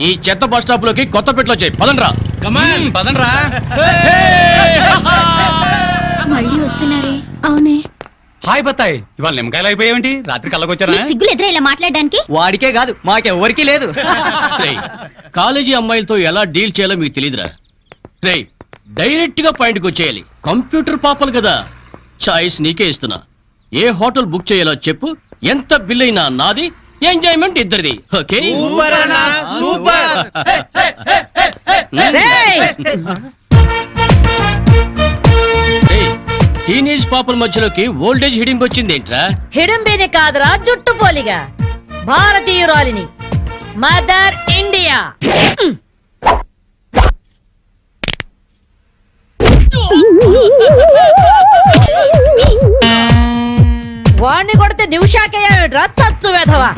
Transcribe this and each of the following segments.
ఈ చెత్త bus stop లోకి కొత్తపేటలో చేయి. పదండ్రా. కమాన్ పదండ్రా. మళ్ళీ వస్తున్నారే? అవునే. హాయ్ బత్తాయి, ఇవాళ నిమ్మకాయలు అయిపోయావేంటి? రాత్రి కళ్ళకొచ్చారా? సిగ్గులు ఎదురా ఇలా మాట్లాడడానికి? వాడికే కాదు మాకెవ్వరికీ లేదు. కాలేజీ అమ్మాయిలతో ఎలా డీల్ చేయాలో మీకు తెలియదురా. రే డైరెక్ట్ గా పాయింట్కి వచ్చేయాలి. కంప్యూటర్ పాపలు కదా. చాయిస్ నీకే ఇస్తున్నా. ఏ హోటల్ బుక్ చేయాలో చెప్పు. ఎంత బిల్ అయినా నాది, ఎంజాయ్మెంట్ ఇద్దరిది. ఓకే? టీనేజ్ పాపల మధ్యలోకి ఓల్డేజ్ హిడింగ్ వచ్చింది ఏంట్రా? హిడంబేనే కాదురా, జుట్టు పోలిగా భారతీయురాలిని, మదర్ ఇండియా. వాణ్ణి కొడితే నిమిషాకేయా తచ్చు వేధవా.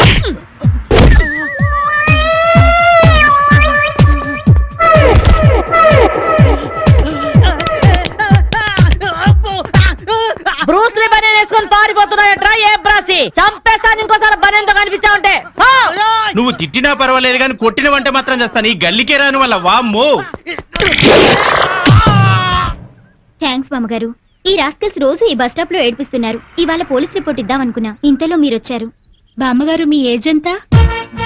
బ్రూస్లీ బనేన్ వేసుకొని పారిపోతున్నాయట్రా. ఏ బ్రాసి చంపేస్తాను ఇంకోసారి బనేన్తో కనిపించావంటే. నువ్వు తిట్టినా పర్వాలేదు కానీ కొట్టిన వంట మాత్రం చేస్తాను. ఈ గల్లికే రాని వల్ల వామ్మో. థ్యాంక్స్ బామ్మగారు. ఈ రాస్కల్స్ రోజు ఈ బస్ స్టాప్ లో ఏడిపిస్తున్నారు. ఇవాళ పోలీస్ రిపోర్ట్ ఇద్దాం అనుకున్నా, ఇంతలో మీరొచ్చారు. బామ్మగారు మీ ఏజ్ ఎంత?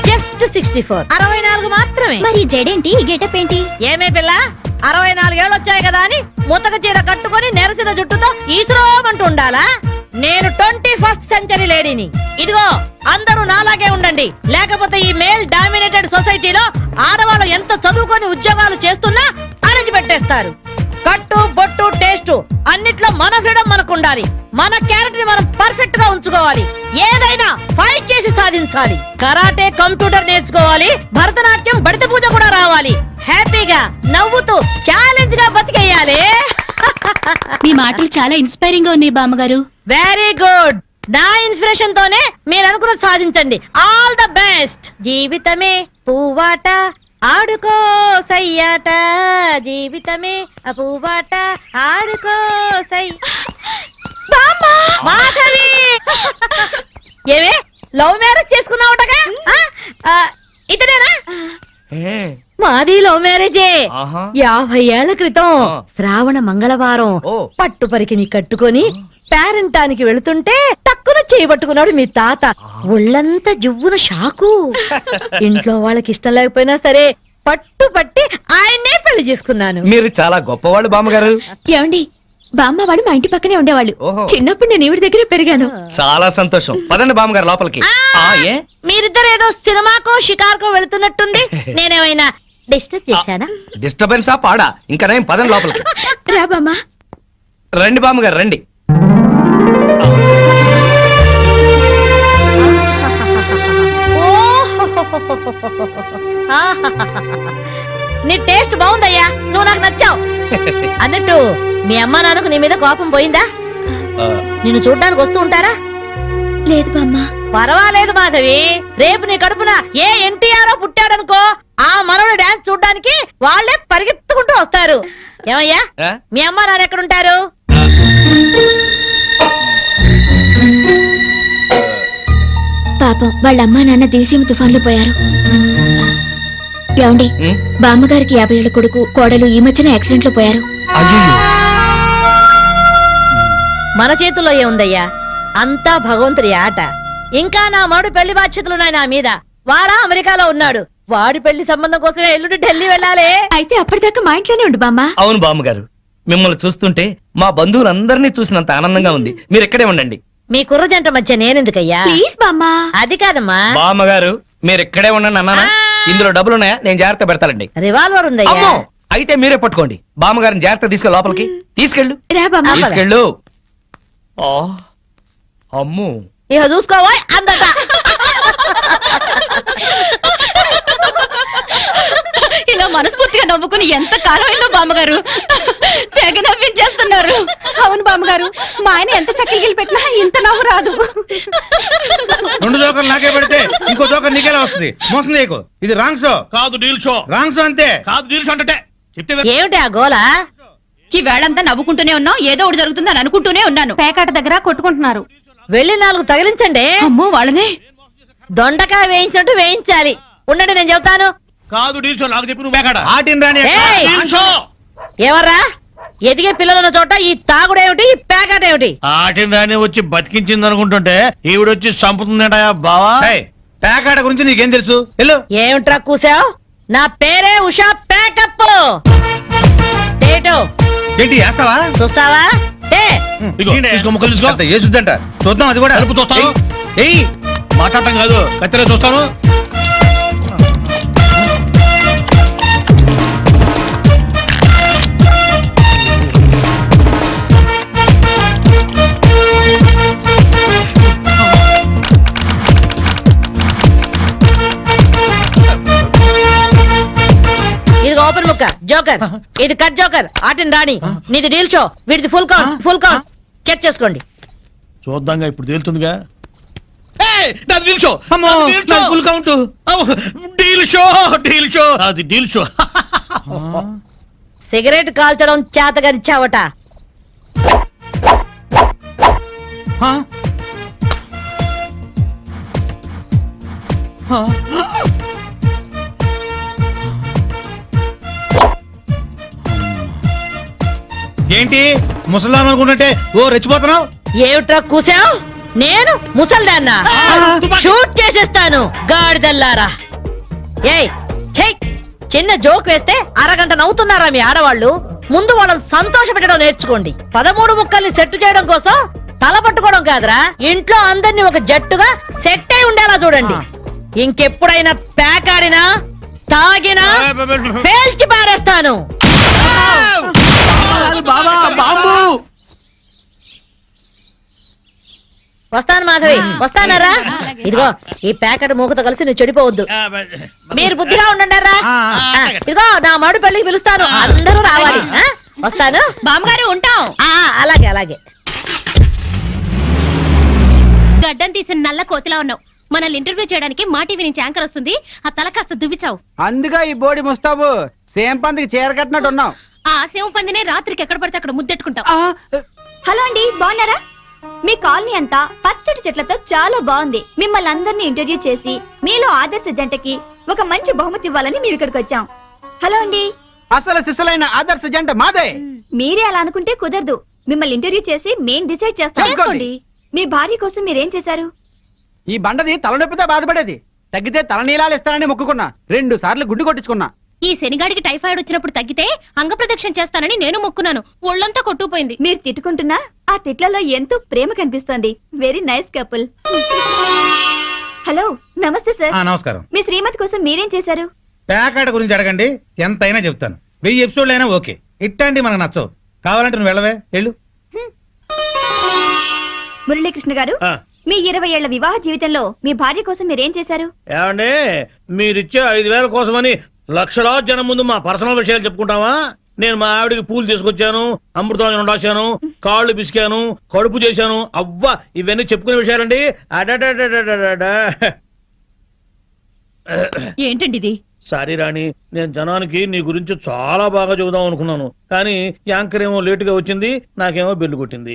జస్ట్ 64. 64 మాత్రమే. మరి జడేంటి, ఈ గెటప్ ఏంటి? ఏమే పిల్ల, 64 ఏళ్ళు వచ్చాయి కదా అని ముతక చీర కట్టుకొని నెరసిన జుట్టుతో ఈశ్వరమంటూ ఉండాలా? నేను 21st సెంచరీ లేడీని. ఇదిగో అందరూ నాలాగే ఉండండి, లేకపోతే ఈ మేల్ డామినేటెడ్ సొసైటీలో ఆడవాళ్ళు ఎంత చదువుకొని ఉద్యోగాలు చేస్తున్నా అణచి పెట్టేస్తారు. కట్టు బొట్టు టేస్ట్ అన్నిట్లో మన ఫ్రీడమ్ మనకు ఉండాలి. మన క్యారెక్టర్ మనం పర్ఫెక్ట్ గా ఉంచుకోవాలి. ఏదైనా ఫైట్ చేసి సాధించాలి. కరాటే, కంప్యూటర్ నేర్చుకోవాలి. భరతనాట్యం, బడిత పూజ కూడా రావాలి. హ్యాపీగా నవ్వుతూ ఛాలెంజ్ గా బతికేయాలి. మీ మాటలు చాలా ఇన్స్పైరింగ్ గా ఉన్నాయి బామ్మగారు. Very good. నా ఇన్స్పిరేషన్ తోనే మీరు అనుకున్నది సాధించండి. All the best. జీవితమే పువ్వాట, ఆడుకో సయ్యాట. జీవితమే పువ్వాట, ఆడుకో సై. మాధవి, ఏమే లవ్ మ్యారేజ్ చేసుకున్నావుటగా? ఇతనేనా? మాది లవ్ మ్యారేజే. 50 ఏళ్ల క్రితం శ్రావణ మంగళవారం పట్టు పరికిని కట్టుకొని పేరంటానికి వెళుతుంటే తక్కువ చేయబట్టుకున్నాడు మీ తాత. ఒళ్ళంతా జువ్వున షాకు. ఇంట్లో వాళ్ళకి ఇష్టం లేకపోయినా సరే పట్టు పట్టి ఆయన్నే పెళ్లి చేసుకున్నాను. మీరు చాలా గొప్పవాళ్ళు బామ్మగారు. ఏమండి, బామ్మ వాళ్ళు మా ఇంటి పక్కనే ఉండేవాళ్ళు. చిన్నప్పుడు నేను ఈవిడ దగ్గరే పెరిగాను. చాలా సంతోషం. పదండి బామ్మగారు లోపలికి. మీరిద్దరు ఏదో సినిమాకో షికార్కో వెళుతున్నట్టుంది. నేనేమైనా డిస్టర్బ్ చేశానా? డిస్టర్బెన్సా పాడా? ఇంకా నేను పదండి లోపలికి. రా బామ్మ. రండి బామ్మగారు రండి. నీ టేస్ట్ బాగుందయ్యా, నువ్వు నాకు నచ్చావు. అన్నట్టు మీ అమ్మ నాన్నకు నీ మీద కోపం పోయిందా? నిన్ను చూడ్డానికి వస్తూ ఉంటారా? లేదు బామ్మ. పర్వాలేదు మాధవి. రేపు నీ కడుపున ఏ ఎన్టీఆర్ పుట్టాడనుకో, ఆ మనోడు డాన్స్ చూడ్డానికి వాళ్ళే పరిగెత్తుకుంటూ వస్తారు. ఏమయ్యా, మీ అమ్మ నాన్న ఎక్కడుంటారు? పాపం వాళ్ళ అమ్మా నాన్న దివిసీమ తుఫాన్లో పోయారు. ఏమండి, బామ్మగారికి 50 ఏళ్ల కొడుకు కోడలు ఈ మధ్యన యాక్సిడెంట్ లో పోయారు. మన చేతుల్లో ఏముందయ్యా, అంతా భగవంతుడి ఆట. ఇంకా నా మరుడు పెళ్లి బాధ్యతలున్నాయి నా మీద. వాడా అమెరికాలో ఉన్నాడు. వాడి పెళ్లి సంబంధం కోసమే ఎల్లుండి ఢిల్లీ వెళ్ళాలి. అయితే అప్పటిదాకా మా ఇంట్లోనే ఉండు బామ్మ. అవును బామ్మగారు, మిమ్మల్ని చూస్తుంటే మా బంధువులందరినీ చూసినంత ఆనందంగా ఉంది. మీరు ఇక్కడే ఉండండి. మీ కుర్ర జంట మధ్య నేనెందుకయ్యా? ప్లీజ్ బామ్మ. అది కాదమ్మా. బామ్మగారు మీరు ఇక్కడే ఉండండి అన్నానా? ఇందులో డబ్బులు ఉన్నాయా? నేను జాగ్రత్త పెడతానండి. రివాల్వర్ ఉందయ్యా. అయితే మీరే పట్టుకోండి. బామ్మగారిని జాగ్రత్త తీసుకెళ్ళి లోపలికి తీసుకెళ్ళు. రా బామ్మ. తీసుకెళ్ళు. అమ్ము, ఇక చూసుకోవా అందట. ఇలా మనస్ఫూర్తిగా నవ్వుకుని ఎంత కాలమైందో బామ్మగారు. తెగ నవ్వించేస్తున్నారు. అవును బామ్మగారు, మా ఆయన ఎంత చక్కగిలి పెట్టినా ఇంత నవ్వు రాదు. 2 జోకర్లు నాకే పెడితే ఇంకో జోకర్ నీకేలా వస్తుంది? మోసం చేయకు. ఇది రాంగ్ షో కాదు, డీల్ షో. రాంగ్ షో అంతే. కాదు, డీల్ షో అంటే ఏమిటి ఆ గోలా? ఈ వేళంతా నవ్వుకుంటూనే ఉన్నాం, ఏదో ఒకటి జరుగుతుందని అనుకుంటూనే ఉన్నాను. పేకాట దగ్గర కొట్టుకుంటున్నారు. వెళ్ళి 4 తగిలించండి. అమ్మో, వాళ్ళనే దొండకాయ వేయించినట్టు వేయించాలి. ఉండండి నేను చెబుతాను. కాదు డీల్ షో నాకు చెప్పి నువ్వు ఎక్కడ ఆటిని రాని ఏయ్! డీల్ షో ఎవర్రా ఎదిగే పిల్లలున్న చోట ఈ తాగుడేమిటి ఈ పేకాట ఏమిటి? ఆటిని రాని వచ్చి బతికించింది అనుకుంటుంటే ఈవిడొచ్చి చంపుతుందటయా బావా. పేకాట గురించి నీకేం తెలుసు వెళ్ళు. ఏమిట్రా కూసావు? నా పేరే ఉషా ప్యాకప్. ఏటో ఏంటి వేస్తావా? చూస్తావా? ఏ ఇదిగో, తీసుకో ముక్కలు తీసుకో. అంత ఏసుద్దంట చూద్దాం అది కూడా. కలుపు చూస్తాను. ఏయ్ మాట్లాడటం కాదు కత్తిరే చూస్తాను. ఇది ఓపెన్ ముక్క జోకర్, ఇది కట్ జోకర్. ఆటిని రాణి, నీది డీల్ షో, వీడిది full count. Full count check చేసుకోండి. చూద్దాంగా ఇప్పుడు తేలుతుందిగా. నాది డీల్ షో. అమ్మో, నాది డీల్ షో. నాది full count. Deal show deal show అది డీల్ షో. సిగరెట్ కాల్చడం చేతగాని చావట. ఆ? ఆ? ఏంటి ముసలాం అనుకుంటుంటే ఓ రెచ్చిపోతున్నావు? ఏమిట్రా కూసావు? నేను ముసల్దాన్నా? షూట్ చేసేస్తాను గాడిదల్లారా. ఏయ్ ఛై, చిన్న జోక్ వేస్తే అరగంట నవ్వుతున్నారా మీ ఆడవాళ్ళు? ముందు వాళ్ళని సంతోష పెట్టడం నేర్చుకోండి. 13 ముక్కల్ని సెట్ చేయడం కోసం తల పట్టుకోవడం కాదురా, ఇంట్లో అందరినీ ఒక జట్టుగా సెట్ అయి ఉండేలా చూడండి. ఇంకెప్పుడైనా ప్యాకాడినా తాగినా పేల్చి పారేస్తాను. బాబా బాంబు. వస్తాను మాధవి, వస్తానారా? ఇదిగో ఈ ప్యాకెట్ మూకతో కలిసి నువ్వు చెడిపోవద్దు. మీరు బుద్ధిగా ఉండండారా? ఇదిగో నా మడు పెళ్లికి పిలుస్తాను, అందరూ రావాలి. ఆ? వస్తాను బామ్మగారు ఉంటాం. అలాగే అలాగే. గడ్డం తీసిన నల్ల కోతిలా ఉన్నావు. మనల్ని ఇంటర్వ్యూ చేయడానికి మా టీవీ నుంచి యాంకర్ వస్తుంది. ఆ తల కాస్త దువ్విచావు. అందుగా ఈ బోడి ముస్తాబు సేమ్ పందికి చీర కట్టినట్టు ఉన్నావు. ఆ శివ పందినే రాత్రికి ఎక్కడ పడితే అక్కడ ముద్దెట్టుకుంటావు. హలో అండి, బాగున్నారా? మీ కాలనీ అంతా పచ్చటి చెట్లతో చాలా బాగుంది. మిమ్మల్ని అందరినీ ఇంటర్వ్యూ చేసి మీలో ఆదర్శ జంటకి ఒక మంచి బహుమతి ఇవ్వాలని మేము ఇక్కడికి వచ్చాం. హలో అండి. అసలు సిసలైన ఆదర్శ జంట మాదే. మీరే అలా అనుకుంటే కుదరదు. మిమ్మల్ని ఇంటర్వ్యూ చేసి మేం డిసైడ్ చేస్తాం. చేసుకోండి. మీ భార్య కోసం మీరేం చేశారు? ఈ బండది తలనొప్పితో బాధపడేది. తగ్గితే తలనీలాలు ఇస్తానని మొక్కుకున్నా. 2 సార్లు గుడ్డు కొట్టించుకున్నా. ఈ శనిగాడికి టైఫాయిడ్ వచ్చినప్పుడు తగ్గితే అంగప్రదక్షిణ చేస్తానని నేను మొక్కున్నాను. ఒళ్ళంతా కొట్టుకుపోయింది. మీరు తిట్టుకుంటున్నా ఆ తిట్లలో ఎంతో ప్రేమ కనిపిస్తోంది. Very nice couple. హలో, నమస్తే సార్. నమస్కారం. మీ శ్రీమతి కోసం మీరేం చేశారు? పేకాట గురించి అడగండి, ఎంతైనా చెప్తాను. 1000 ఎపిసోడ్లు అయినా ఓకే. ఇట్టండి మనకు నచ్చవు. కావాలంటే నువ్వు వెళ్ళవే, వెళ్ళు. మురళీకృష్ణ గారు, మీ 20 ఏళ్ల వివాహ జీవితంలో మీ భార్య కోసం మీరేం చేశారు? ఏమండి మీరిచ్చే 5,000 కోసమని లక్షలాది జనం ముందు మా పర్సనల్ విషయాలు చెప్పుకుంటావా? నేను మా ఆవిడికి పూలు తీసుకొచ్చాను, అమృతం రాశాను, కాళ్ళు పిసికాను, కడుపు చేశాను. అవ్వ ఇవన్నీ చెప్పుకునే విషయాలండి. ఏంటండి ఇది? సారీ రాణి, నేను జనానికి నీ గురించి చాలా బాగా చెబుదాం అనుకున్నాను, కానీ యాంకర్ ఏమో లేటుగా వచ్చింది, నాకేమో బెల్లు కొట్టింది.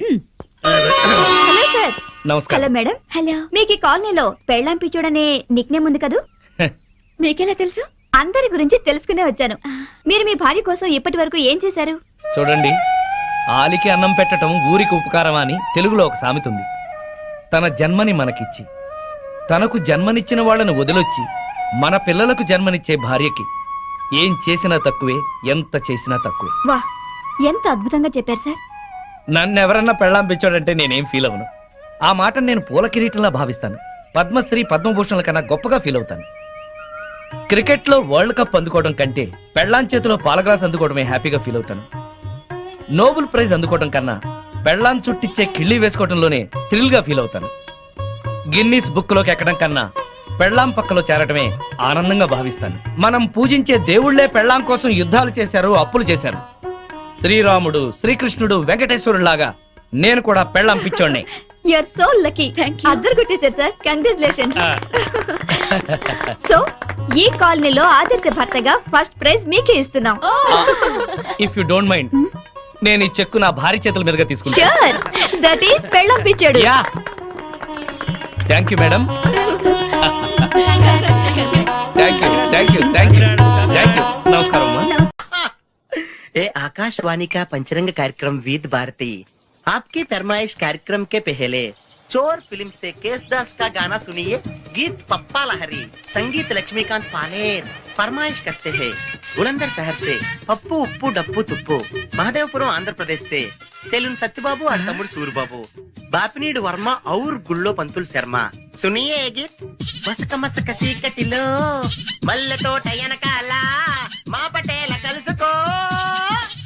Hello sir. నమస్కారం. Hello madam. హలో. మీకు ఈ కాలనీలో పెళ్ళాం పిచ్చోడనే నిక్నేమ్ ఉంది కదూ? మీకెలా తెలుసు? అందరి గురించి తెలుసుకునే వచ్చాను. మీరు మీ భార్య కోసం ఇప్పటి వరకు ఏం చేశారు? చూడండి, ఆలికి అన్నం పెట్టడం ఊరికి ఉపకారమా అని తెలుగులో ఒక సామెత ఉంది. తన జన్మని మనకిచ్చి తనకు జన్మనిచ్చిన వాళ్ళను వదిలొచ్చి మన పిల్లలకు జన్మనిచ్చే భార్యకి ఏం చేసినా తక్కువే, ఎంత చేసినా తక్కువే. వా, ఎంత అద్భుతంగా చెప్పారు సార్. నన్నెవరన్నా పెళ్ళాం పిచ్చోడంటే నేనేం ఫీల్ అవను. ఆ మాట నేను పూల కిరీటంలా భావిస్తాను. పద్మశ్రీ పద్మభూషణల కన్నా గొప్పగా ఫీల్ అవుతాను. క్రికెట్ లో వరల్డ్ కప్ అందుకోవడం కంటే పెళ్ళాం చేతిలో పాల గ్లాస్ అందుకోవడమే హ్యాపీగా ఫీల్ అవుతాను. నోబెల్ ప్రైజ్ అందుకోవడం కన్నా పెళ్ళాం చుట్టిచ్చే కిళ్ళి వేసుకోవడంలోనే థ్రిల్ గా ఫీల్ అవుతాను. గిన్నీస్ బుక్ లోకి ఎక్కడం కన్నా పెళ్ళాం పక్కలో చేరటమే ఆనందంగా భావిస్తాను. మనం పూజించే దేవుళ్లే పెళ్ళాం కోసం యుద్ధాలు చేశారు, అప్పులు చేశారు. శ్రీరాముడు, శ్రీకృష్ణుడు, వెంకటేశ్వరులాగా నేను కూడా పెళ్ళాం పిచ్చోడ్నే. You are so lucky. అద్దరు కొట్టేశారు సార్. కంగ్రాచులేషన్స్. సో ఈ కాలనీలో ఆదర్శ భర్తగా ఫస్ట్ ప్రైజ్ మీకే ఇస్తున్నాం. ఇఫ్ యు డోంట్ మైండ్, నేను ఈ చెక్కు నా భార్య చేతుల మీదుగా తీసుకుంటాను. ష్యూర్, దట్ ఈస్ పెళ్ళాం పిచ్చోడు. Yeah, thank you madam. Thank you. Akashvani का पंचरंग कार्यक्रम विद भारती आपकी फरमाइश कार्यक्रम के पहले चोर फिल्म से केसदास का गाना सुनिए। गीत पप्पा लहरी, संगीत लक्ष्मीकांत पालेर। फरमाइश करते हैं बुलंदर शहर से पप्पू उप्पू डप्पू तुप्पू, महादेवपुरम आंध्र प्रदेश से सेलून सत्यबाबू और तमुड़ सूरबाबू, बापनीड वर्मा और गुल्लो पंतुल शर्मा। सुनिए ये गीत। मसक मसक सीकटिलो मल्ले तो टयनकाला మా పటేల కలుసుకో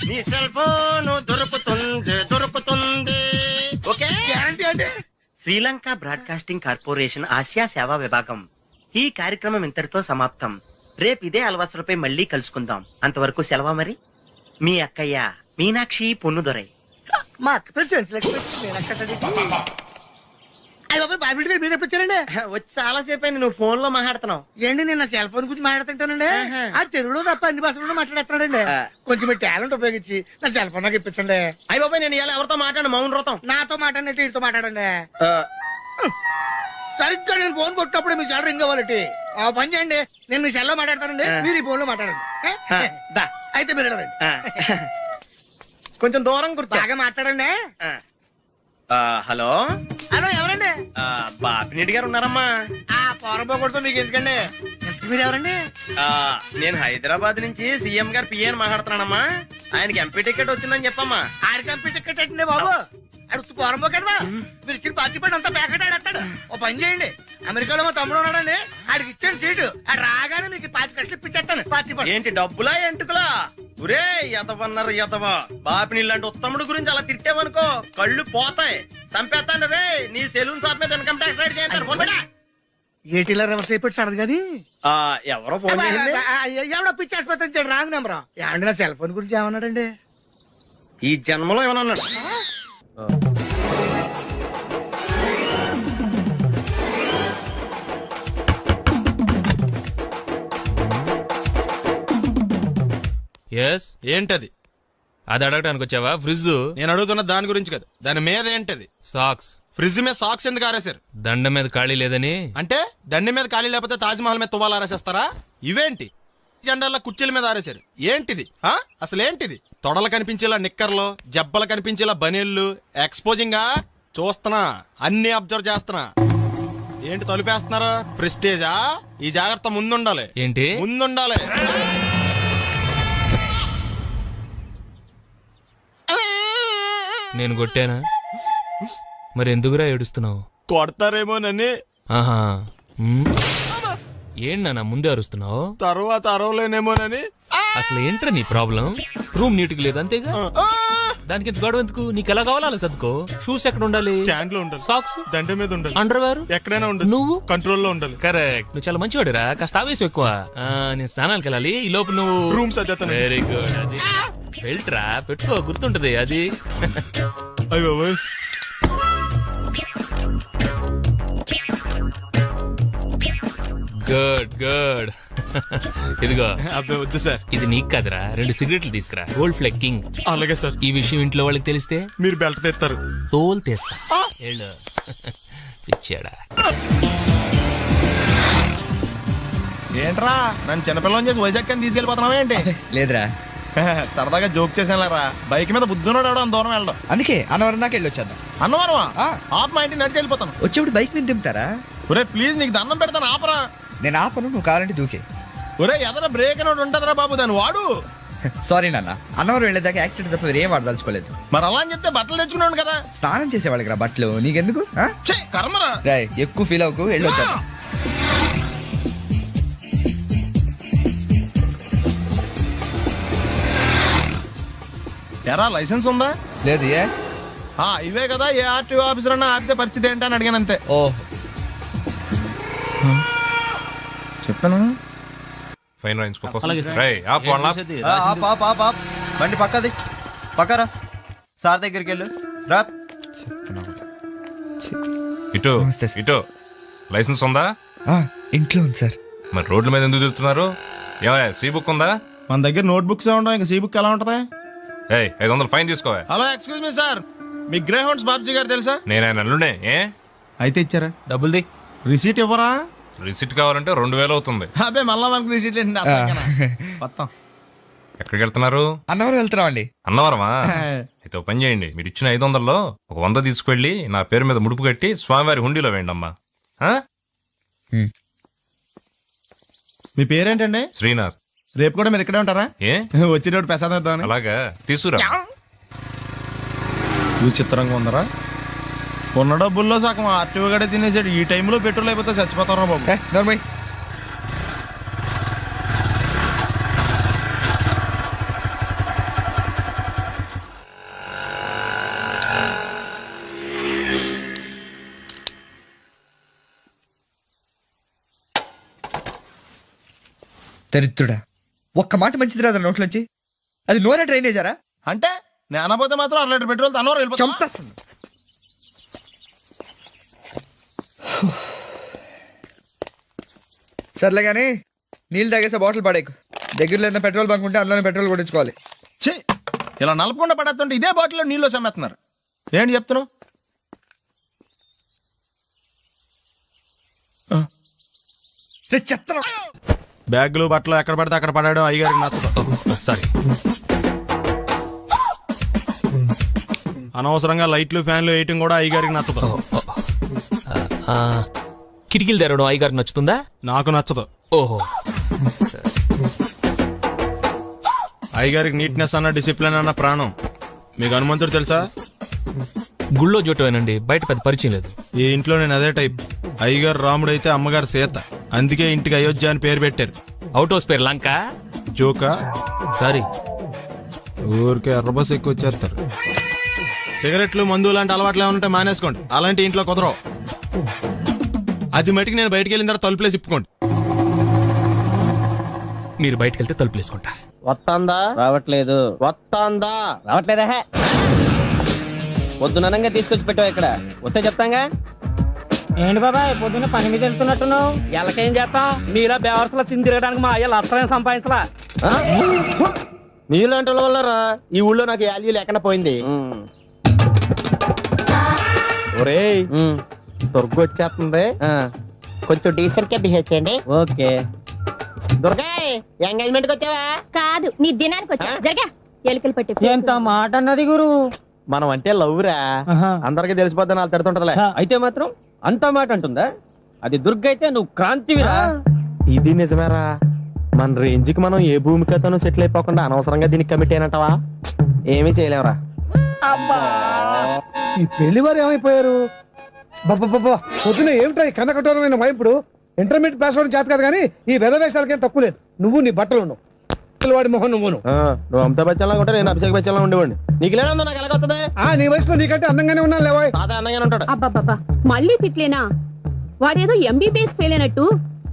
నీ సెల్ ఫోన్ దొరుకుతుంది okay Sri Lanka broadcasting corporation Asia సేవా విభాగం ఈ కార్యక్రమం ఇంతటితో సమాప్తం. రేపు ఇదే అలవాసులపై మళ్ళీ కలుసుకుందాం. అంతవరకు సెలవా మరి. మీ అక్కయ్య మీనాక్షి పొన్నుదొరై. మా అక్క పేరు మీరు ఎప్పుడండి వచ్చి చాలా సేపు అయింది, నువ్వు ఫోన్ లో మాట్లాడుతున్నావు. ఏంటి నేను సెల్ ఫోన్ గురించి మాట్లాడుతుంటానండి. ఆ తెలుగులో తప్ప అన్ని భాషల్లో మాట్లాడేస్తున్నాడండి. కొంచెం మీ టాలెంట్ ఉపయోగించి నా సెల్ ఫోన్ నాకు ఇప్పించండి. అయ్య బాబాయ్, నేను ఇలా ఎవరితో మాట్లాడు మౌన్ వ్రతం. నాతో మాట్లాడినట్టు వీటితో మాట్లాడండి. సరిగ్గా నేను ఫోన్ కొట్టినప్పుడు మీ సెల్ రింగ్ అవ్వాలంటే ఆ పని చేయండి. నేను మీ సెల్ లో మాట్లాడతానండి, మీరు ఈ ఫోన్ లో మాట్లాడండి. దా. అయితే మీరు వెళ్ళండి. కొంచెం దూరం కూర్చో. బాగా మాట్లాడండి. హలో హలో, ఎవరండి? బాపినీటి గారు ఉన్నారమ్మా? ఆ పోరపోకూడదు మీకు ఎందుకండి. మీరు ఎవరండి? నేను హైదరాబాద్ నుంచి సీఎం గారు పిఏ అని మాట్లాడుతున్నానమ్మా. ఆయనకి ఎంపీ టికెట్ వచ్చిందని చెప్పమ్మా. ఆడికి ఎంపీ టికెట్ అండి బాబు. అడుగుతూ పోరంపో కదా. మీరు ఇచ్చిన పార్టీ పడి అంతా ప్యాకెట్ ఆడేస్తాడు. ఓ పని చేయండి, అమెరికాలో మా తమ్ముడు ఉన్నాడండి, ఆడికి ఇచ్చాను సీటు. ఆడు రాగానే మీకు 5 లక్షలు ఇప్పించేస్తాను పార్టీ పడి. ఏంటి డబ్బులా ఎంటుకులా? ఒరే ఎదవన్నారు ఎదవా, బాపిని ఇలాంటి ఉత్తముడు గురించి అలా తిట్టావనుకో కళ్ళు పోతాయి, చంపేస్తాను రే. నీ సెలూన్ షాప్ మీద ఇన్కమ్ ట్యాక్స్ రైడ్ చేస్తారు. ఏటీలో రివర్స్ అయిపోయి సడన్ గది ఎవరో ఫోన్ చేసింది. ఎవడో పిచ్చి ఆసుపత్రి ఇచ్చాడు, రాంగ్ నెంబర్. ఏమండి నా సెల్ ఫోన్ గురించి ఏమన్నాడండి? ఈ జన్మలో ఏమన్నా అన్నాడు? ఎస్ ఏంటది? అది అడగటానికి వచ్చావా? ఫ్రిడ్జ్. నేను అడుగుతున్న దాని గురించి కదా, దాని మీద ఏంటది? సాక్స్. ఫ్రిడ్జ్ మీద సాక్స్ ఎందుకు ఆరేశారు? దండ మీద ఖాళీ లేదని. అంటే దండి మీద ఖాళీ లేకపోతే తాజ్ మహల్ మీద తువ్వాలు ఆరేసేస్తారా? ఇవేంటి జెండాల కుర్చీల మీద ఆరేశారు? ఏంటిది? అసలు ఏంటిది? తొడలు కనిపించేలా నిక్కర్లు, జబ్బలు కనిపించేలా బనీళ్లు, ఎక్స్పోజింగ్ చూస్తున్నా, అన్ని అబ్జర్వ్ చేస్తున్నా. ఏంటి తలుపేస్తున్నారు? ప్రెస్టేజా? ఈ జాగ్రత్త ముందుండాలి. ఏంటి ముందుండాలి. నేను కొట్టానా? మరి ఎందుకురా ఏడుస్తున్నావు? కొడతారేమోనని. ఆహా. ఏంటి నాన్న ముందే అరుస్తున్నావు? తర్వాత అరవలేనేమోనని. అసలు ఏంట్రా నీ ప్రాబ్లం? రూమ్ నీట్గా లేదు అంతేగా, దానికి ఇంత గొడవ ఎందుకు? నీకు ఎలా కావాలో అలా సర్దుకో. షూస్ ఎక్కడ ఉండాలి? స్టాండ్ లో ఉండాలి. సాక్స్ దండ మీద ఉండాలి. అండర్వేర్ ఎక్కడైనా ఉండాలి. నువ్వు కంట్రోల్లో ఉండాలి. కరెక్ట్. నువ్వు చాలా మంచివాడురా, కాస్త ఆవేశం ఎక్కువ. నేను స్నానానికి వెళ్ళాలి, ఈ లోపు నువ్వు రూమ్ సర్దేస్తాను. Very good. అది బెల్ట్రా, పెట్టుకో, గుర్తుంటది అది. అయ్యో గుడ్ గుడ్. ఇదిగో. అబ్బాయి వద్దు సార్. ఇది నీకు కాదురా, 2 సిగరెట్లు తీసుకురా. గోల్డ్ ఫ్లెక్కింగ్. అలాగే సార్. ఈ విషయం ఇంట్లో వాళ్ళకి తెలిస్తే మీరు బెల్ట్ తెస్తారు. తోలు తీస్తా. వెళ్ళు. పిచ్చాడా. ఏంట్రా నన్ను చిన్నపిల్లని చేసి వైజాగ్ అని తీసుకెళ్ళిపోతున్నావా ఏంటి? లేదురా, సరదాగా జోక్ చేసానులేరా. బైక్ మీద బుద్ధున్నాడు ఎవడో అంత దూరం వెళ్ళడం. అందుకే అన్నవరం దాకా వెళ్ళి వచ్చేద్దాం. అన్నవరమా? ఆప్ మా ఇంటికి నడిచి వెళ్ళిపోతాను. వచ్చేప్పుడు బైక్ మీద దింపుతారా? ఒరే ప్లీజ్ నీకు దండం పెడతాను, ఆపరా. నేను ఆపను, నువ్వు కావాలంటే దూకే. ఒరే ఎదర బ్రేక్ అని ఉంటదిరా బాబు, దాన్ని వాడు. సారీ నాన్న, అన్నవరం వెళ్ళేదాకా యాక్సిడెంట్ తప్ప వేరేం వాడదలుచుకోలేదు. మరి అలా అని చెప్తే బట్టలు తెచ్చుకున్నాను కదా. స్నానం చేసేవాళ్ళకి రా బట్టలు, నీకెందుకు? ఛే, కర్మరా. రాయ్ ఎక్కువ ఫీల్ అవ్వకు, వెళ్ళి వచ్చాను. ఎరా లైసెన్స్ ఉందా? లేదు. ఏ ఇవే కదా, ఏ ఆర్టీఓ ఆఫీసర్ అన్నా ఆపితే పరిస్థితి ఏంటని అడిగాను అంతే. ఓ చెప్పాను. ఫైన్ బండి పక్కది, పక్కరా. సార్ దగ్గరికి వెళ్ళు రా. ఇటు ఇటు. లైసెన్స్ ఉందా? ఇంట్లో ఉంది సార్. మరి రోడ్ల మీద ఎందుకు తిరుగుతున్నారు? ఏమయ్య, సీ బుక్ ఉందా? మన దగ్గర నోట్ బుక్స్ ఉండవు, ఇంకా సీ బుక్ ఎలా ఉంటది? 500 ఫైన్ తీసుకోవా. హలో ఎక్స్క్యూజ్ మీ సార్, మీ గ్రే హౌండ్స్ బాబ్జీ గారు తెలుసా? నేను ఆయన అల్లుడే. ఏ అయితే ఇచ్చారా? డబ్బుల్ది రిసీట్ ఇవ్వరా? రిసిట్ కావాలంటే 2000 అవుతుంది. అబ్బే మళ్ళా మనకు రిసీట్ ఏంటి? మొత్తం ఎక్కడికి వెళ్తున్నారు? అన్నవరం వెళ్తున్నాం అండి. అన్నవరమా? అయితే ఒక పని చేయండి, మీరు ఇచ్చిన 500లో ఒక 100 తీసుకెళ్లి నా పేరు మీద ముడుపు కట్టి స్వామివారి హుండీలో వేయండి అమ్మా. ఆ? మీ పేరేంటండి? శ్రీనాథ్. రేపు కూడా మీరు ఇక్కడే ఉంటారా? ఏ వచ్చినప్పుడు ప్రసాదం ఇద్దామని. అలాగా, తీసుకురా. విచిత్రంగా ఉందరా, ఉన్న డబ్బుల్లో సగం ఆర్టీఓ గడే తినేసాడు. ఈ టైంలో పెట్రోల్ అయిపోతే చచ్చిపోతారా బాబు. దరిద్రుడా, ఒక్క మాట మంచిది రాదు నోట్లోంచి. అది నూనె డ్రైనేజారా? అంటే నేను అనబోతే మాత్రం 1 లీటర్ పెట్రోల్ తనవరం వెళ్ళిపోతాం. చంపేస్తుంది. సర్లే కానీ నీళ్ళు తాగేసే బాటిల్ పడేకు. దగ్గరలో ఏదైనా పెట్రోల్ బంక్ ఉంటే అందులోనే పెట్రోల్ కొట్టించుకోవాలి. ఛీ, ఇలా నలపకుండా పడేస్తుంటే ఇదే బాటిల్లో నీళ్ళు సమ్మేస్తున్నారు. ఏంటి చెప్తున్నావు? చెత్త బ్యాగులు బట్టలు ఎక్కడ పడితే అక్కడ పడడం అయ్యగారికి నచ్చదు. సారీ. అనవసరంగా లైట్లు ఫ్యాన్లు వేయటం కూడా అయ్యగారికి నచ్చదు. కిటికీలు తెరవడం అయ్యగారికి నచ్చుతుందా? నాకు నచ్చదు. ఓహో. అయ్యగారికి నీట్నెస్ అన్న డిసిప్లిన్ అన్న ప్రాణం. మీకు హనుమంతుడు తెలుసా? గుళ్ళో జోటమేనండి, బయట పెద్ద పరిచయం లేదు. ఈ ఇంట్లో నేను అదే టైప్. అయ్యగారు రాముడు అయితే అమ్మగారు సీత. అందుకే ఇంటికి అయోధ్య అని పేరు పెట్టారు. అవుట్ హౌస్ పేరు లంక. జోకా? సారీ. ఊరికే ఎర్రబస్ ఎక్కువ వచ్చేస్తారు. సిగరెట్లు మందు లాంటి అలవాట్లు ఏమంటే మానేసుకోండి. అలాంటి ఇంట్లో కుదరవు. అది మటుకు నేను బయటికి వెళ్ళిన తర్వాత తలుపులేసి ఇప్పుకోండి. మీరు బయటకు వెళ్తే తలుపులు వేసుకుంటా. వస్తాందా? రావట్లేదు. వస్తాందా? రావట్లేదా? పొద్దుననంగా తీసుకొచ్చి పెట్టావు ఇక్కడ. వస్తే చెప్తాంగా. ఏంటి బాబాయ్ పొద్దున్న పని మీద వెళ్తున్నట్టున్నావు? ఎలాకేం చేస్తాం? నీలా బేవర్సలో తిని తిరగడానికి మా అయ్య లక్షణం సంపాదించలా. నీలాంటి వాళ్ళ వల్లరా ఈ ఊళ్ళో నాకు వాల్యూ లేకుండా పోయింది. ఒరేయ్, దుర్గ వచ్చేస్తుంది, కొంచెం డీసెంట్ గా బిహేవ్ చేయండి. ఓకే. దుర్గా, ఎంగేజ్మెంట్ కి వచ్చావా? కాదు, నీ దినానికి వచ్చా. జరగా ఎలుకలు పట్టి. ఎంత మాట అన్నది గురు. మనం అంటే లవ్ రా, అందరికి తెలిసిపోద్ది. వాళ్ళు తిడుతుంటదిలే. అయితే మాత్రం అంత మాట అంటుందా? అది దుర్గ అయితే నువ్వు క్రాంతివిరా. ఇది నిజమేరా. మన రేంజ్ కి మనం ఏ భూమికతోనూ సెటిల్ అయిపోకుండా అనవసరంగా దీనికి కమిట్ అయినట్టవా? ఏమీ చేయలేవురా. ఈ పెళ్లి వారు ఏమైపోయారు? పొద్దున ఏమిటా ఈ కన్నకఠోరమైన వైపుడు? ఇంటర్మీడియట్ పాస్ అవడం చేత కాదు కానీ ఈ వెధవేషాలకేం తక్కువ లేదు. నువ్వు నీ బట్టలు ఉన్నావు, వాడి మొహన్ నువ్వును. నువ్వు అమితాబ్ బచ్చన్ లాగా ఉంటా, నేను అభిషేక్ బచ్చన్ లాగా ఉండేవాడిని. నీకు లేనందో నాకు ఎలాగొస్తుంది? నీ వయసులో నీకంటే అందంగానే ఉన్నా లేవా? తాత అందంగానే ఉంటాడు. అబ్బాబ్బా, మళ్ళీ తిట్లేనా? వాడేదో ఎంబీబీఎస్ ఫెయిల్ అయినట్టు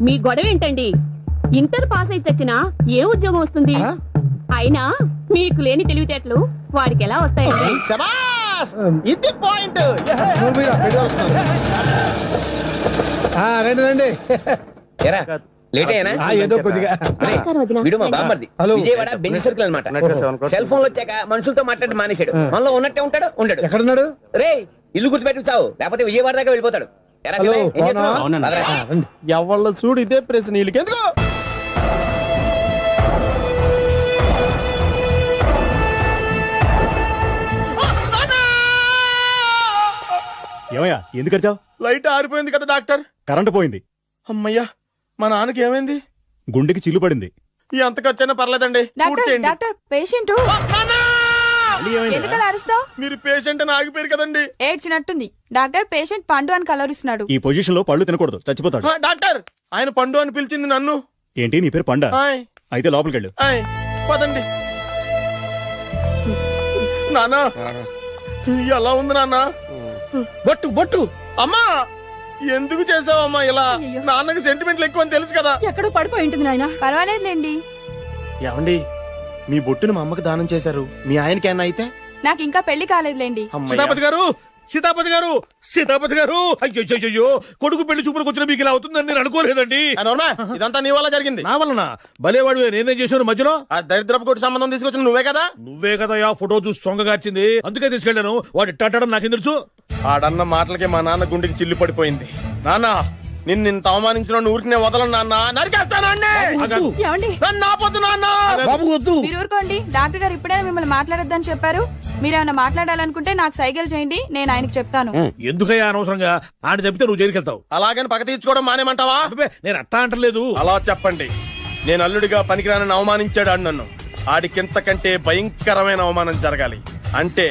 మీ గొడవ ఏంటండి? ఇంటర్ పాస్ అయితే వచ్చినా ఏ ఉద్యోగం వస్తుంది? అయినా మీకు లేని తెలివితేటలు వాడికి ఎలా వస్తాయండి? శభాష్! ఇది పాయింట్. రండి రండి. లేట్ అయినా? ఏదో కొద్దిగా. నమస్కారం వదినా. వీడు మా బామ్మర్ది. విజయవాడ బెంచ్ సర్కిల్ అన్నమాట. సెల్ ఫోన్ వచ్చాక మనుషులతో మాట్లాడి మానేశాడు. మనలో ఉన్నట్టే ఉంటాడు, ఉండడు. ఎక్కడున్నాడు? రే, ఇల్లు గుర్తుపెట్టి చావు, లేకపోతే విజయవాడ దాకా వెళ్ళిపోతాడు. ఎరా హలో, శివయ్య, ఏం చేస్తున్నావ్? అవునా? పదరా. ఎవళ్ళ చూడు ఇదే ప్రశ్న. నీళ్ళకి ఎందుకు? ఏమయ్యా ఎందుకు వచ్చావు? లైట్ ఆరిపోయింది కదా డాక్టర్. కరెంటు పోయింది. అమ్మయ్యా, మా నాన్నకి ఏమైంది? గుండెకి చిల్లు పడింది. ఎంత ఖర్చైనా పర్లేదండి. పూర్తి పేషెంట్ ఎందుకలా అరుస్తావు? మీరు పేషెంట్ అని ఆగిపోయారు కదండి. ఏడ్చినట్టుంది. డాక్టర్ పేషెంట్ పండు అని కలవరిస్తున్నాడు. ఈ పొజిషన్ లో పళ్ళు తినకూడదు, చచ్చిపోతాడు. డాక్టర్, ఆయన పండు అని పిలిచింది నన్ను. ఏంటి నీ పేరు పండా? ఆయ్, అయితే లోపలికి వెళ్ళు. ఆయ్, పదండి. నానా, ఎలా ఉంది నాన్న? బొట్టు బొట్టు. అమ్మా, ఎందుకు చేసావమ్మా ఇలా? నాన్నకి సెంటిమెంట్లు ఎక్కువ అని తెలుసు కదా. ఎక్కడో పడిపోయి ఉంటుంది నాయన. పర్వాలేదులేండి. ఏమండి, మీ బొట్టును మా అమ్మకి దానం చేశారు. మీ ఆయనకి ఏమన్నా అయితే? నాకు ఇంకా పెళ్లి కాలేదులేండి. సీతాపతి గారు, సీతాపతి గారు, సీతాపతి గారు! అయ్యో, కొడుకు పెళ్లి చూపులకు వచ్చిన మీకు ఇలా అవుతుందని నేను అనుకోలేదండి. ఇదంతా నీ వల్ల జరిగింది. నా వలన? భలేవాడు, నేనేం చేశాను మధ్యలో? ఆ దరిద్రపు కొట్టి సంబంధం తీసుకొచ్చిన నువ్వే కదా. నువ్వే కదా ఆ ఫోటో చూసి సొంగగార్చింది, అందుకే తీసుకెళ్లాను. వాడు ఇట్టాడడం నాకేం తెలుసు? ఆడన్న మాటలకి మా నాన్న గుండెకి చిల్లు పడిపోయింది. నాన్న, నిన్ను ఇంత అవమానించిన ఊరికి నేను వదలను నాన్న, నరికేస్తానండి. ఏమండి నన్ను ఆపొద్దు నాన్న. బాబు వద్దు. మీరు ఊరుకోండి. డాక్టర్ గారు ఇప్పుడే మిమ్మల్ని మాట్లాడొద్దని చెప్పారు. మీరేమైనా మాట్లాడాలనుకుంటే నాకు సైగలు చేయండి, నేను ఆయనకి చెప్తాను. ఎందుకయ్యా అనవసరంగా ఆడ చెప్తే నువ్వు జైలుకి వెళ్తావు. అలాగని పగ తీర్చుకోవడం మానేమంటావా? నేను అట్టా అంటలేదు. అలా చెప్పండి. నేను అల్లుడిగా పనికిరానని అవమానించాడు ఆడు నన్ను. ఆడికింతకంటే భయంకరమైన అవమానం జరగాలి. అంటే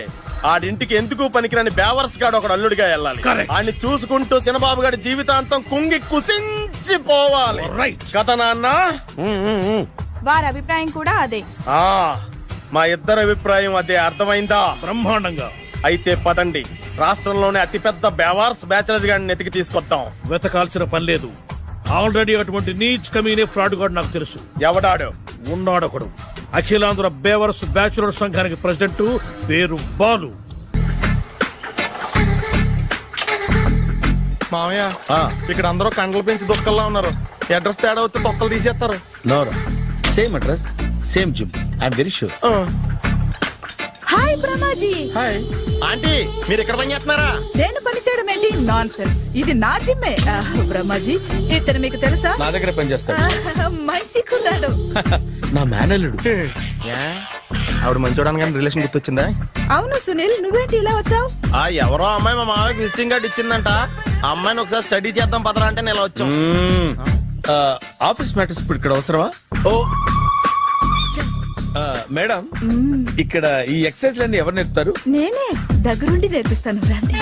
ఆడింటికి ఎందుకు పనికిరాని బేవర్స్ గాడు ఒకడు అల్లుడిగా వెళ్ళాలి. ఆడిని చూసుకుంటూ చిన్నబాబు గారి జీవితాంతం కుంగి కుసించిపోవాలి. కదా నాన్న? వారి అభిప్రాయం కూడా అదే. ఆ, మా ఇద్దరి అభిప్రాయం అదే. అర్థమైందా? బ్రహ్మాండంగా. అయితే పదండి, రాష్ట్రంలోనే అతిపెద్ద బేవార్స్ బ్యాచిలర్ గాడిని ఎతికి తీసుకొద్దాం. వెతకాల్సిన పని లేదు. ఆల్రెడీ అటువంటి నీచ్ కమీనే ఫ్రాడ్ గాడు నాకు తెలుసు. ఎవడాడు? ఉన్నాడొకడు. అఖిలాంధ్ర బేవర్స్ బ్యాచులర్ సంఘానికి ప్రెసిడెంట్, పేరు బాలు. మామయ్య, ఇక్కడ అందరూ కండలు పెంచి దుక్కల్లా ఉన్నారు. అడ్రస్ తేడా వస్తే తొక్కలు తీసేస్తారు. Same address, same gym. I'm very sure. Hi Brahmaji. Hi aunty, మీరు ఇక్కడ పని చేస్తున్నారా? నేను పని చేయడం ఏంటి? Non sense. ఇది నా జిమ్మే. బ్రహ్మాజీ, ఇతను మీకు తెలుసా? నా దగ్గర పనిచేస్తాడు. మంచి కుర్రాడు. నా మేనల్లుడు. ఆవిడ మంచి చూడడానికి రిలేషన్ గుర్తొచ్చిందా? అవును సునీల్, నువ్వేంటి ఇలా వచ్చావు? ఎవరో అమ్మాయి మా మామయ్యకి విజిటింగ్ కార్డు ఇచ్చిందంట. ఆ అమ్మాయిని ఒకసారి స్టడీ చేద్దాం పదరా అంటే నేను ఇలా వచ్చాం. ఆఫీస్ మ్యాటర్స్ ఇప్పుడు ఇక్కడ అవసరమా? ఓ మేడం, ఇక్కడ ఈ ఎక్సర్సైజ్ లన్నీ ఎవరు నేర్పుతారు? నేనే దగ్గరుండి నేర్పిస్తాను, రండి.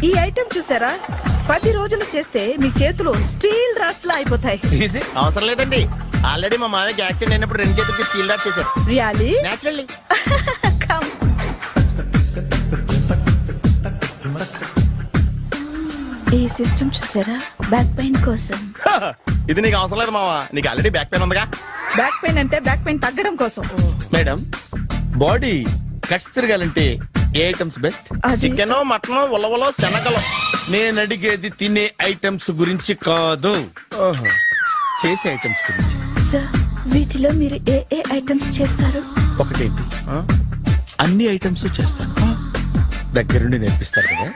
ఈ ఐటెం చూసారా? 10 రోజులు చేస్తే మీ చేతులు స్టీల్ రాట్స్ లా అయిపోతాయి. అవసరం లేదండి, ఆల్రెడీ మా మామయ్యకి యాక్సిడెంట్ అయినప్పుడు 2 చేతులకి స్టీల్ డాట్ చేశారు. రియల్లీ? నేచురల్లీ. ఈ సిస్టమ్ చూసారా? బ్యాక్ పెయిన్ కోసం. ఇది నీకు అవసరం లేదు మావా, నీకు ఆల్రెడీ బ్యాక్ పెయిన్ ఉందిగా. బ్యాక్ పెయిన్ అంటే బ్యాక్ పెయిన్ తగ్గడం కోసం. మేడం, బాడీ కట్స్ తిరగాలంటే ఏ ఐటమ్స్ బెస్ట్? చికెన్, మటన్, ఉలవలో, శనగలు. నేను అడిగేది తినే ఐటమ్స్ గురించి కాదు, చేసే ఐటమ్స్ గురించి. సార్, వీటిలో మీరు ఏ ఏ ఐటమ్స్ చేస్తారు? ఒకటేంటి, అన్ని ఐటమ్స్ చేస్తాను. దగ్గరుండి నేర్పిస్తారు కదా.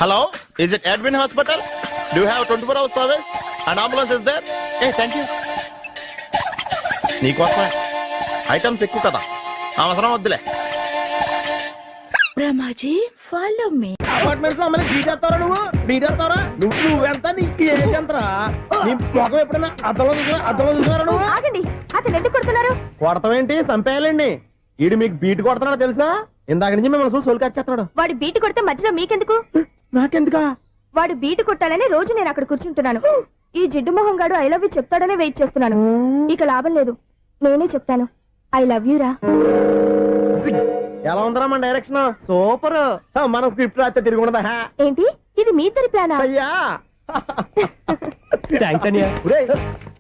Hello, is it admin hospital? Do have 24 hours service and ambulance is there? Thank you. నీకోసమే. ఐటమ్స్ ఎక్కువ కదా, అవసరం వద్దులే. Brahmaji, follow me. అపార్ట్మెంట్స్ లో అమ్మని బీటేస్తారా? నువ్వెంత నీకు ఏంటంతరా? నీ మొఖం ఎప్పుడైనా అద్దంలో చూసారా నువ్వు? ఆగండి, అతను ఎందుకు కొడుతున్నారు? కొడతామేంటి, చంపేయాలండి. ఈడు మీకు బీట్ కొడుతున్నాడు తెలుసా? ఇందాక నుంచి మిమ్మల్ని చూసి సోల్కొచ్చేస్తున్నాడు. వాడు బీటు కొడితే మధ్యలో మీకెందుకు? నాకెందుకా? వాడు బీటు కొట్టాలని రోజు నేను అక్కడ కూర్చుంటున్నాను. ఈ జిడ్డు మొహం గాడు ఐ లవ్ యూ చెప్తాడనే వెయిట్ చేస్తున్నాను. ఇక లాభం లేదు, నేనే చెప్తాను. ఐ లవ్ యూ రా. ఎలా ఉందరా మన డైరెక్షన్? సూపర్. మన స్క్రిప్ట్ రాస్తే తిరిగి ఉండదా? ఏంటి, ఇది మీ ఇద్దరి ప్లానా? అయ్యా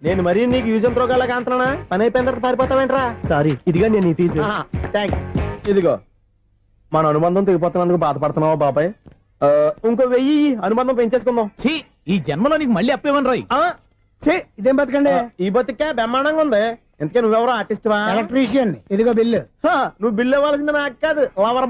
నేను మరీ నీకు యూజన్ త్రోగాలా కాంతనా? పని అయిపోయిన తర్వాత పారిపోతావేంట్రా? సారీ, ఇదిగా నేను తీసి. థ్యాంక్స్. ఇదిగో, మన అనుబంధం తెగిపోతున్నందుకు బాధపడుతున్నావా బాబాయ్? ఇంకో 1000 అనుబంధం పెంచేసుకుందాం. ఈ జన్మలో నీకు మళ్ళీ అప్పేమని రాయి. ఇదేం బతకండి? ఈ బతికే బ్రహ్మాండంగా ఉంది. ఎందుకే నువ్వెవరో ఆర్టిస్ట్ వా? ఎలక్ట్రీషియన్. ఇదిగో బిల్లు. నువ్వు బిల్లు ఇవ్వాల్సింది నాకు కాదు, లవర్